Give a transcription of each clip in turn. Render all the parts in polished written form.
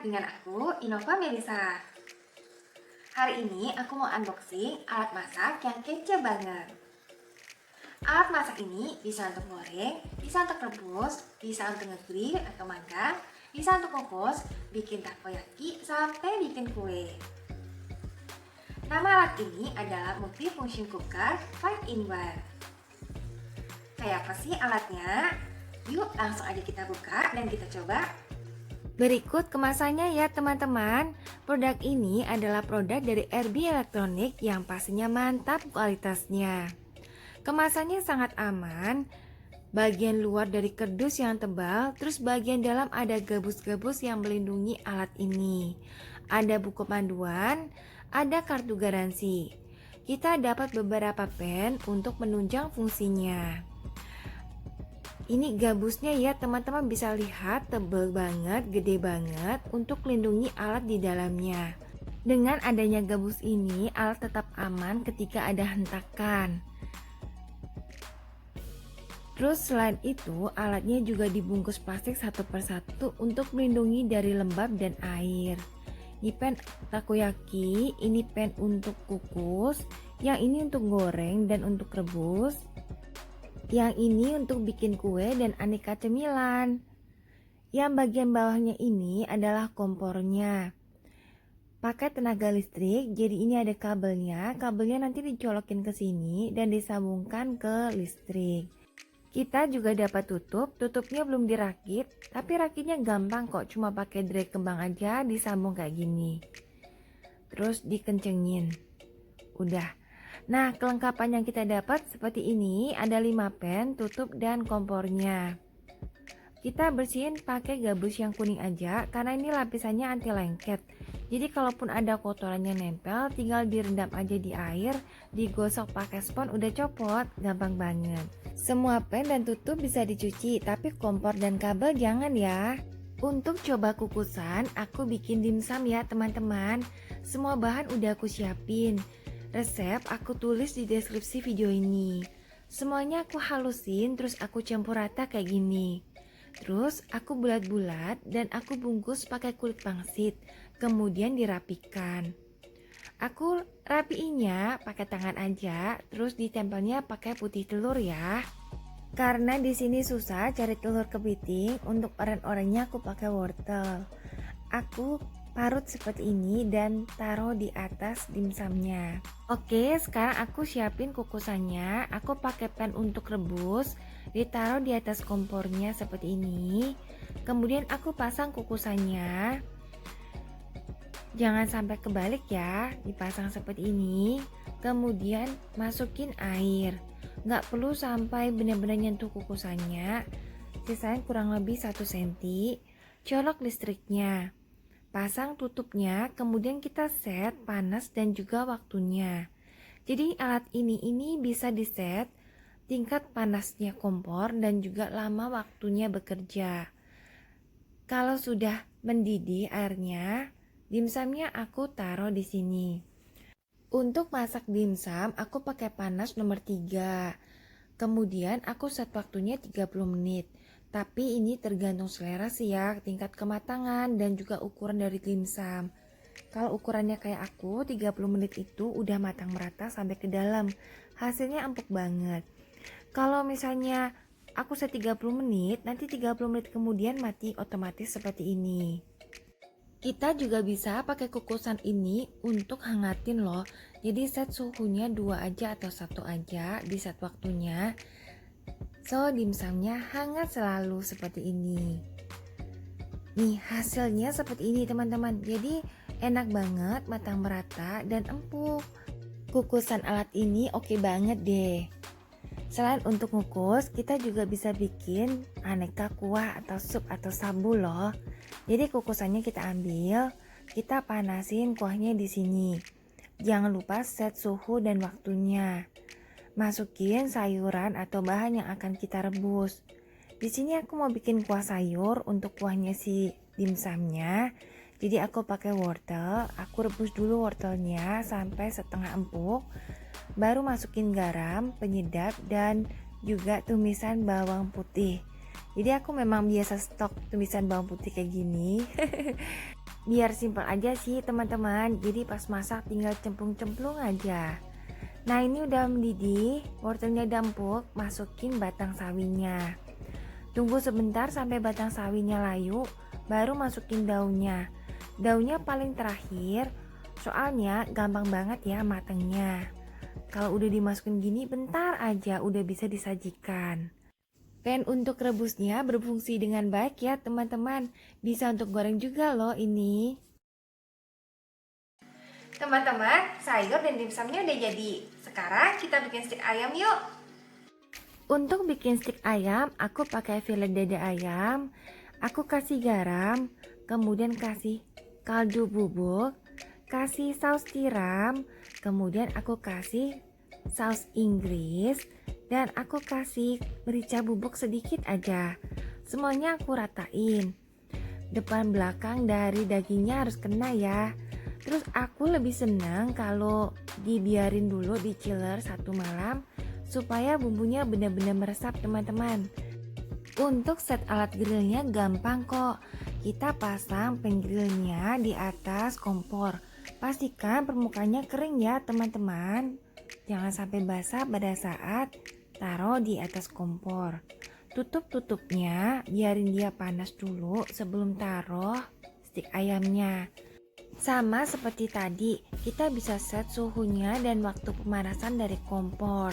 dengan aku, Innova Melisa. Hari ini aku mau unboxing alat masak yang kece banget. Alat masak ini bisa untuk goreng, bisa untuk rebus, bisa untuk nge-grill atau manggang, bisa untuk kukus, bikin takoyaki, sampai bikin kue. Nama alat ini adalah multifunction cooker 5 in 1. Kayak apa sih alatnya? Yuk langsung aja kita buka dan kita coba. Berikut kemasannya ya teman-teman. Produk ini adalah produk dari RB Elektronik yang pastinya mantap kualitasnya. Kemasannya sangat aman. Bagian luar dari kardus yang tebal, terus bagian dalam ada gabus-gabus yang melindungi alat ini. Ada buku panduan, ada kartu garansi. Kita dapat beberapa pen untuk menunjang fungsinya. Ini gabusnya ya teman-teman, bisa lihat tebal banget, gede banget untuk melindungi alat di dalamnya. Dengan adanya gabus ini, alat tetap aman ketika ada hentakan. Terus selain itu, alatnya juga dibungkus plastik satu persatu untuk melindungi dari lembab dan air. Ini pen takoyaki, ini pen untuk kukus, yang ini untuk goreng dan untuk rebus. Yang ini untuk bikin kue dan aneka cemilan. Yang bagian bawahnya ini adalah kompornya. Pakai tenaga listrik, jadi ini ada kabelnya. Kabelnya nanti dicolokin ke sini dan disambungkan ke listrik. Kita juga dapat tutup, tutupnya belum dirakit, tapi rakitnya gampang kok, cuma pakai drag kembang aja disambung kayak gini. Terus dikencengin. Udah. Nah, kelengkapan yang kita dapat seperti ini, ada 5 pen, tutup dan kompornya. Kita bersihin pakai gabus yang kuning aja karena ini lapisannya anti lengket. Jadi kalaupun ada kotorannya nempel, tinggal direndam aja di air, digosok pakai spons, udah copot, gampang banget. Semua pen dan tutup bisa dicuci, tapi kompor dan kabel jangan ya. Untuk coba kukusan, aku bikin dimsum ya teman-teman. Semua bahan udah aku siapin. Resep aku tulis di deskripsi video ini. Semuanya aku halusin, terus aku campur rata kayak gini. Terus aku bulat-bulat dan aku bungkus pakai kulit pangsit, kemudian dirapikan. Aku rapiinnya pakai tangan aja, terus ditempelnya pakai putih telur ya. Karena di sini susah cari telur kepiting, untuk oren-orennya aku pakai wortel. Aku parut seperti ini dan taruh di atas dimsumnya. Oke, sekarang aku siapin kukusannya. Aku pakai pan untuk rebus, ditaruh di atas kompornya seperti ini. Kemudian aku pasang kukusannya. Jangan sampai kebalik ya, dipasang seperti ini. Kemudian masukin air. Nggak perlu sampai benar-benar nyentuh kukusannya. Sisain kurang lebih 1 cm. Colok listriknya. Pasang tutupnya, kemudian kita set panas dan juga waktunya. Jadi alat ini bisa diset tingkat panasnya kompor dan juga lama waktunya bekerja. Kalau sudah mendidih airnya, dimsumnya aku taruh di sini. Untuk masak dimsum, aku pakai panas nomor 3. Kemudian aku set waktunya 30 menit. Tapi ini tergantung selera sih ya, tingkat kematangan dan juga ukuran dari dimsum. Kalau ukurannya kayak aku, 30 menit itu udah matang merata sampai ke dalam. Hasilnya empuk banget. Kalau misalnya aku set 30 menit, nanti 30 menit kemudian mati otomatis seperti ini. Kita juga bisa pakai kukusan ini untuk hangatin loh. Jadi set suhunya 2 aja atau 1 aja di set waktunya. So dimsumnya hangat selalu seperti ini. Nih hasilnya seperti ini teman-teman. Jadi enak banget, matang merata dan empuk. Kukusan alat ini oke banget deh. Selain untuk ngukus, kita juga bisa bikin aneka kuah atau sup atau sabu loh. Jadi kukusannya kita ambil, kita panasin kuahnya di sini. Jangan lupa set suhu dan waktunya. Masukin sayuran atau bahan yang akan kita rebus. Di sini aku mau bikin kuah sayur untuk kuahnya si dimsumnya. Jadi aku pakai wortel, aku rebus dulu wortelnya sampai setengah empuk. Baru masukin garam, penyedap dan juga tumisan bawang putih. Jadi aku memang biasa stok tumisan bawang putih kayak gini. Biar simpel aja sih teman-teman, jadi pas masak tinggal cemplung-cemplung aja. Nah ini udah mendidih, wortelnya udah empuk, masukin batang sawinya. Tunggu sebentar sampai batang sawinya layu, baru masukin daunnya. Daunnya paling terakhir, soalnya gampang banget ya matengnya. Kalau udah dimasukin gini bentar aja udah bisa disajikan. Pan untuk rebusnya berfungsi dengan baik ya teman-teman. Bisa untuk goreng juga loh ini. Teman-teman, sayur dan dimsumnya udah jadi. Sekarang kita bikin stik ayam yuk. Untuk bikin stik ayam, aku pakai filet dada ayam. Aku kasih garam, kemudian kasih kaldu bubuk, kasih saus tiram, kemudian aku kasih saus Inggris, dan aku kasih merica bubuk sedikit aja. Semuanya aku ratain. Depan belakang dari dagingnya harus kena ya. Terus aku lebih senang kalau dibiarin dulu di chiller 1 malam supaya bumbunya benar-benar meresap teman-teman. Untuk set alat grillnya gampang kok. Kita pasang pen grillnya di atas kompor. Pastikan permukaannya kering ya teman-teman. Jangan sampai basah pada saat taruh di atas kompor. Tutup tutupnya, biarin dia panas dulu sebelum taruh stik ayamnya. Sama seperti tadi, kita bisa set suhunya dan waktu pemanasan dari kompor.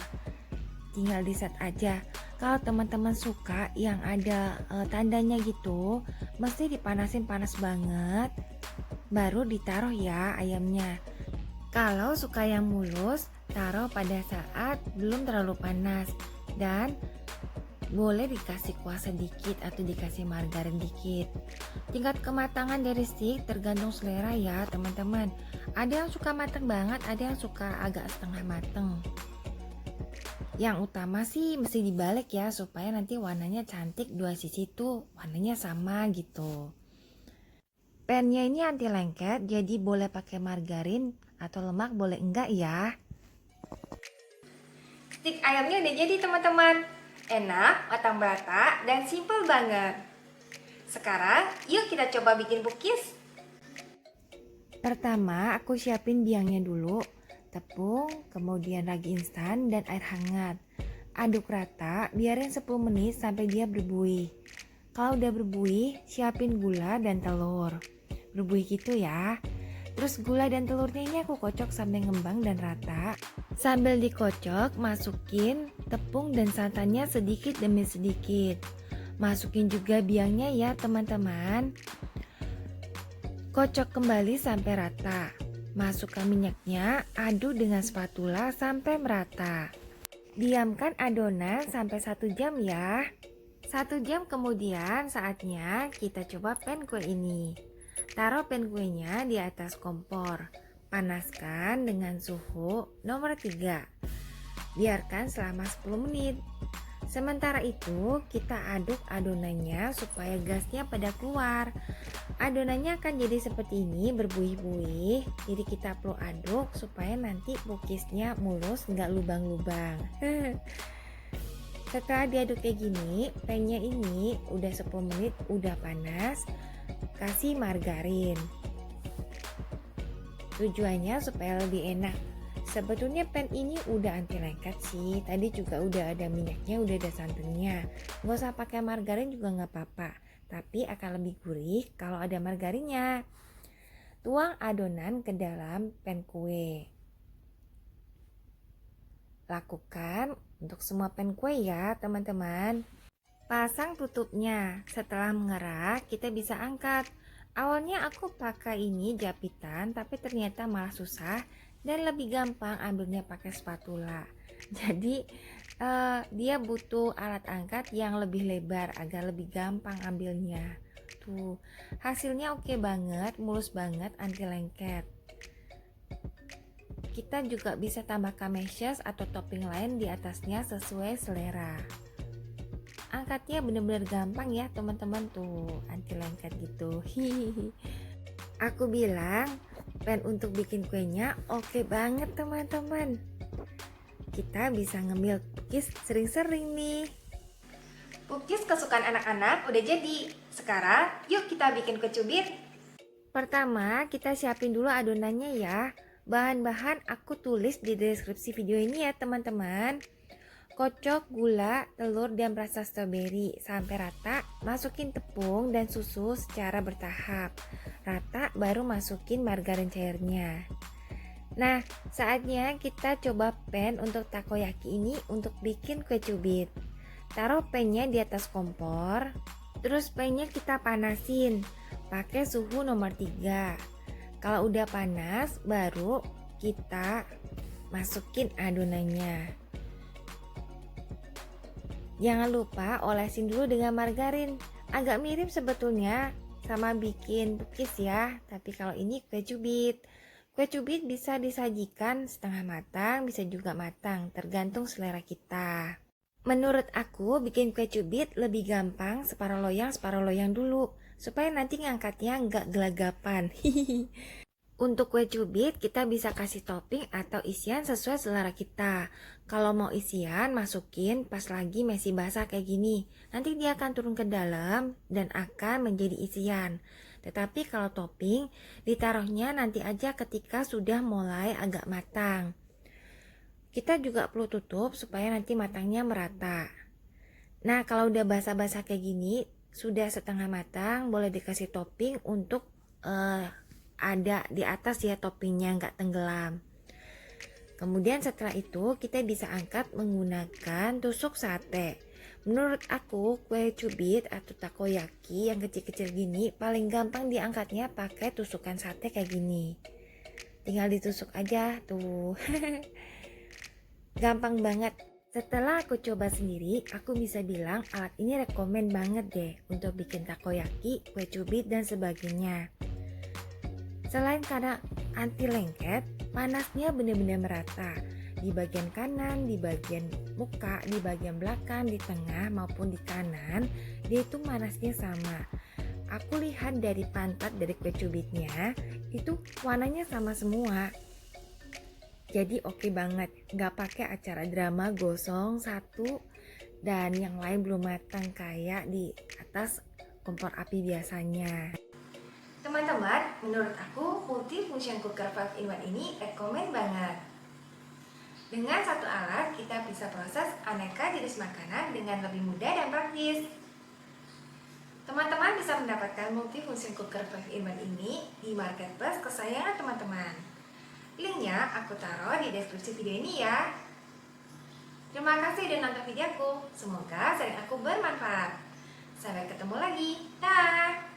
Tinggal di set aja. Kalau teman-teman suka yang ada tandanya gitu, mesti dipanasin panas banget, baru ditaruh ya ayamnya. Kalau suka yang mulus, taruh pada saat belum terlalu panas. Dan boleh dikasih kuah sedikit atau dikasih margarin dikit. Tingkat kematangan dari stik tergantung selera ya teman-teman. Ada yang suka matang banget, ada yang suka agak setengah mateng. Yang utama sih mesti dibalik ya supaya nanti warnanya cantik, dua sisi tuh warnanya sama gitu. Pennya ini anti lengket, jadi boleh pakai margarin atau lemak boleh enggak ya. Stik ayamnya udah jadi teman-teman. Enak, matang merata, dan simple banget. Sekarang yuk kita coba bikin cookies. Pertama aku siapin biangnya dulu. Tepung, kemudian ragi instan dan air hangat. Aduk rata, biarin 10 menit sampai dia berbuih. Kalau udah berbuih, siapin gula dan telur. Berbuih gitu ya. Terus gula dan telurnya ini aku kocok sampai ngembang dan rata. Sambil dikocok, masukin tepung dan santannya sedikit demi sedikit. Masukin juga biangnya ya teman-teman. Kocok kembali sampai rata. Masukkan minyaknya, aduk dengan spatula sampai merata. Diamkan adonan sampai 1 jam ya. 1 jam kemudian saatnya kita coba pan kue ini. Taruh pan kuenya di atas kompor. Panaskan dengan suhu nomor 3. Biarkan selama 10 menit. Sementara itu kita aduk adonannya supaya gasnya pada keluar. Adonannya akan jadi seperti ini, berbuih-buih. Jadi kita perlu aduk supaya nanti cookiesnya mulus, nggak lubang-lubang. Setelah diaduk kayak gini, pennya ini udah 10 menit, udah panas. Kasih margarin. Tujuannya supaya lebih enak. Sebetulnya pan ini udah anti lengket sih. Tadi juga udah ada minyaknya, udah ada santannya. Nggak usah pakai margarin juga nggak apa-apa. Tapi akan lebih gurih kalau ada margarinnya. Tuang adonan ke dalam pan kue. Lakukan untuk semua pan kue ya teman-teman. Pasang tutupnya. Setelah mengerah, kita bisa angkat. Awalnya aku pakai ini japitan, tapi ternyata malah susah dan lebih gampang ambilnya pakai spatula. Jadi dia butuh alat angkat yang lebih lebar agar lebih gampang ambilnya. Tuh, hasilnya oke banget, mulus banget, anti lengket. Kita juga bisa tambahkan meshes atau topping lain di atasnya sesuai selera. Angkatnya bener-bener gampang ya teman-teman, tuh anti lengket gitu. Hihihi. Aku bilang pan untuk bikin kuenya oke banget teman-teman. Kita bisa ngemil cookies sering-sering nih. Cookies kesukaan anak-anak udah jadi. Sekarang yuk kita bikin kue cubit. Pertama, kita siapin dulu adonannya ya. Bahan-bahan aku tulis di deskripsi video ini ya teman-teman. Kocok gula, telur, dan rasa stroberi sampai rata. Masukin tepung dan susu secara bertahap. Rata baru masukin margarin cairnya. Nah, saatnya kita coba pan untuk takoyaki ini untuk bikin kue cubit. Taruh pannya di atas kompor. Terus pannya kita panasin. Pakai suhu nomor 3. Kalau udah panas, baru kita masukin adonannya. Jangan lupa olesin dulu dengan margarin. Agak mirip sebetulnya sama bikin cookies ya, tapi kalau ini kue cubit. Kue cubit bisa disajikan setengah matang, bisa juga matang, tergantung selera kita. Menurut aku bikin kue cubit lebih gampang separuh loyang dulu, supaya nanti ngangkatnya nggak gelagapan. Untuk kue cubit kita bisa kasih topping atau isian sesuai selera kita. Kalau mau isian masukin pas lagi masih basah kayak gini. Nanti dia akan turun ke dalam dan akan menjadi isian. Tetapi kalau topping ditaruhnya nanti aja ketika sudah mulai agak matang. Kita juga perlu tutup supaya nanti matangnya merata. Nah, kalau udah basah-basah kayak gini, sudah setengah matang, boleh dikasih topping untuk ada di atas ya toppingnya, nggak tenggelam. Kemudian setelah itu kita bisa angkat menggunakan tusuk sate. Menurut aku kue cubit atau takoyaki yang kecil-kecil gini paling gampang diangkatnya pakai tusukan sate kayak gini. Tinggal ditusuk aja tuh. Gampang banget. Setelah aku coba sendiri, aku bisa bilang alat ini rekomen banget deh untuk bikin takoyaki, kue cubit dan sebagainya. Selain karena anti lengket, panasnya benar-benar merata. Di bagian kanan, di bagian muka, di bagian belakang, di tengah maupun di kanan, dia itu panasnya sama. Aku lihat dari pantat dari kue cubitnya, itu warnanya sama semua. Jadi oke banget, nggak pakai acara drama gosong satu dan yang lain belum matang kayak di atas kompor api biasanya. Teman-teman, menurut aku multifunction cooker 5-in-1 ini rekomen banget. Dengan satu alat, kita bisa proses aneka jenis makanan dengan lebih mudah dan praktis. Teman-teman bisa mendapatkan multifunction cooker 5-in-1 ini di marketplace kesayangan teman-teman. Linknya aku taruh di deskripsi video ini ya. Terima kasih sudah nonton videoku. Semoga sharing aku bermanfaat. Sampai ketemu lagi. Dah.